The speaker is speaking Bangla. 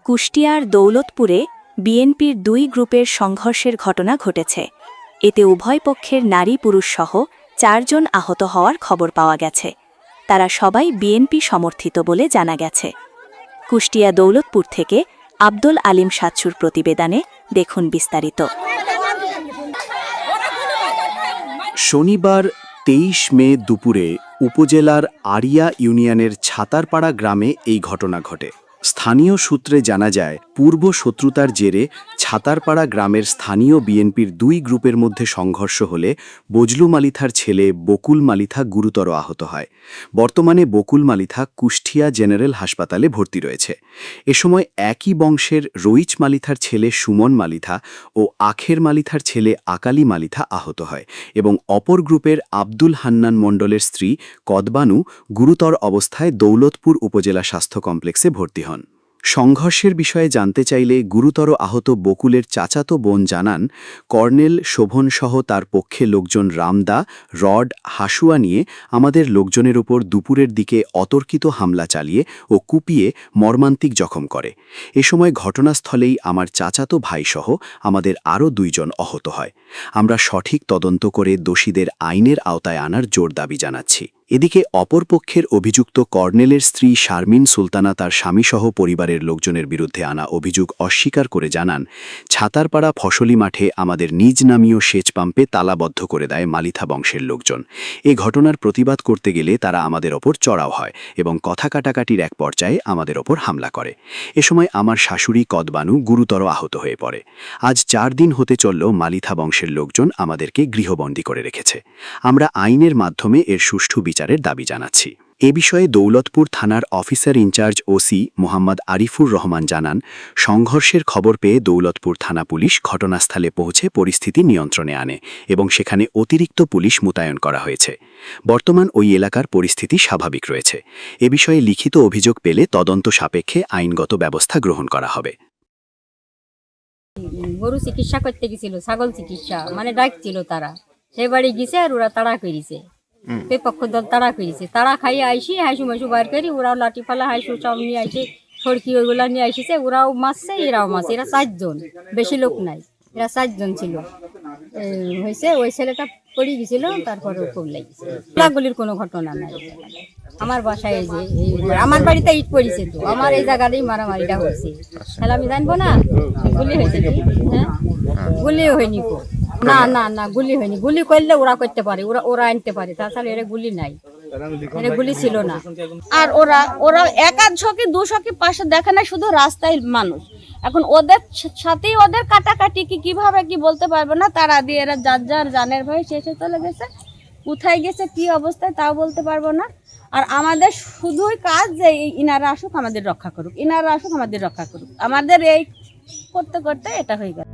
কুষ্টিয়ার দৌলতপুরে বিএনপির দুই গ্রুপের সংঘর্ষের ঘটনা ঘটেছে। এতে উভয় পক্ষের নারী পুরুষসহ 4 জন আহত হওয়ার খবর পাওয়া গেছে। তারা সবাই বিএনপি সমর্থিত বলে জানা গেছে। কুষ্টিয়া দৌলতপুর থেকে আব্দুল আলিম সাচ্চুর প্রতিবেদনে দেখুন বিস্তারিত। শনিবার 23 মে দুপুরে উপজেলার আরিয়া ইউনিয়নের ছাতারপাড়া গ্রামে এই ঘটনা ঘটে। স্থানীয় সূত্রে জানা যায়, পূর্ব শত্রুতার জেরে ছাতারপাড়া গ্রামের স্থানীয় বিএনপির দুই গ্রুপের মধ্যে সংঘর্ষ হলে বজলু মালিথার ছেলে বকুল মালিথা গুরুতর আহত হয়। বর্তমানে বকুল মালিথা কুষ্টিয়া জেনারেল হাসপাতালে ভর্তি রয়েছে। এ সময় একই বংশের রইচ মালিথার ছেলে সুমন মালিথা ও আখের মালিথার ছেলে আকালি মালিথা আহত হয় এবং অপর গ্রুপের আব্দুল হান্নান মণ্ডলের স্ত্রী কদবানু গুরুতর অবস্থায় দৌলতপুর উপজেলা স্বাস্থ্য কমপ্লেক্সে ভর্তি হন। সংঘর্ষের বিষয়ে জানতে চাইলে গুরুতর আহত বকুলের চাচাতো বোন জানান, কর্নেল শোভনসহ তার পক্ষে লোকজন রামদা, রড, হাসুয়া নিয়ে আমাদের লোকজনের উপর দুপুরের দিকে অতর্কিত হামলা চালিয়ে ও কুপিয়ে মর্মান্তিক জখম করে। এ সময় ঘটনাস্থলেই আমার চাচাতো ভাইসহ আমাদের আরও 2 জন আহত হয়। আমরা সঠিক তদন্ত করে দোষীদের আইনের আওতায় আনার জোর দাবি জানাচ্ছি। এদিকে অপরপক্ষের অভিযুক্ত কর্নেলের স্ত্রী শারমিন সুলতানা তার স্বামীসহ পরিবারের লোকজনের বিরুদ্ধে আনা অভিযোগ অস্বীকার করে জানান, ছাতারপাড়া ফসলি মাঠে আমাদের নিজ নামীয় সেচ পাম্পে তালাবদ্ধ করে দেয় মালিথা বংশের লোকজন। এ ঘটনার প্রতিবাদ করতে গেলে তারা আমাদের ওপর চড়াও হয় এবং কথা কাটাকাটির এক পর্যায়ে আমাদের ওপর হামলা করে। এ সময় আমার শাশুড়ি কদবানু গুরুতর আহত হয়ে পড়ে। আজ 4 দিন হতে চললেও মালিথা বংশের লোকজন আমাদেরকে গৃহবন্দী করে রেখেছে। আমরা আইনের মাধ্যমে এর সুষ্ঠু বিচারের দাবি জানাচ্ছি। এ বিষয়ে দৌলতপুর থানার officer in charge OC Mohammad Arifur Rahman জানান, সংঘর্ষের খবর পেয়ে দৌলতপুর থানা পুলিশ ঘটনাস্থলে পৌঁছে পরিস্থিতি নিয়ন্ত্রণে আনে এবং সেখানে অতিরিক্ত পুলিশ মোতায়েন করা হয়েছে। বর্তমান ওই এলাকার পরিস্থিতি স্বাভাবিক রয়েছে। এ বিষয়ে লিখিত অভিযোগ পেলে তদন্ত সাপেক্ষে আইনগত ব্যবস্থা গ্রহণ করা হবে। গরু চিকিৎসা করতে গেছিল, ছাগল চিকিৎসা মানে ডাকছিল তারা, সে বাড়ি গেছে আর ওরা তাড়া করেছে, বিপক্ষ দল তাড়া করেছে। তাড়া খাইয়ে আইসি হাসু মাসু বার করি, ওরাও লাঠি ফালা হাসু সব নিয়ে আইসে, সড়কি ওইগুলা নিয়ে আইসেছে। ওরাও মারছে, এরাও মারছে। এরা 4 জন, বেশি লোক নাই, এরা 4 জন ছিল। হয়েছে ওই ছেলেটা পড়ে গেছিল, তারপরে খুব লেগেছে। গোলাগুলির কোনো ঘটনা নাই। আমার বাসায় এই যে আমার বাড়িতে ইট পড়েছে, তো আমার এই জায়গাতেই মারামারিটা হয়েছে। তাহলে আমি জানবো না গুলি হয়েছে কি? হ্যাঁ, গুলি হয়নি কো, না না না গুলি হয়নি। গুলি করলে ওরা করতে পারে, ওরা আনতে পারে, তাছাড়া এরা গুলি নাই, এরা গুলি ছিল না। আর ওরা 1-2 কি 200 কি 500 দেখে না, শুধু রাস্তায় মানুষ। এখন ওদের সাথেই ওদের কাটাকাটি কিভাবে কি বলতে পারবো না। তারা দিয়ে এরা যার জানের ভয় শেষে চলে গেছে, কোথায় গেছে কি অবস্থায় তাও বলতে পারবো না। আর আমাদের শুধুই কাজ যে ইনারা আসুক আমাদের রক্ষা করুক, ইনারা আসুক আমাদের রক্ষা করুক। আমাদের এই করতে করতে এটা হয়ে গেল।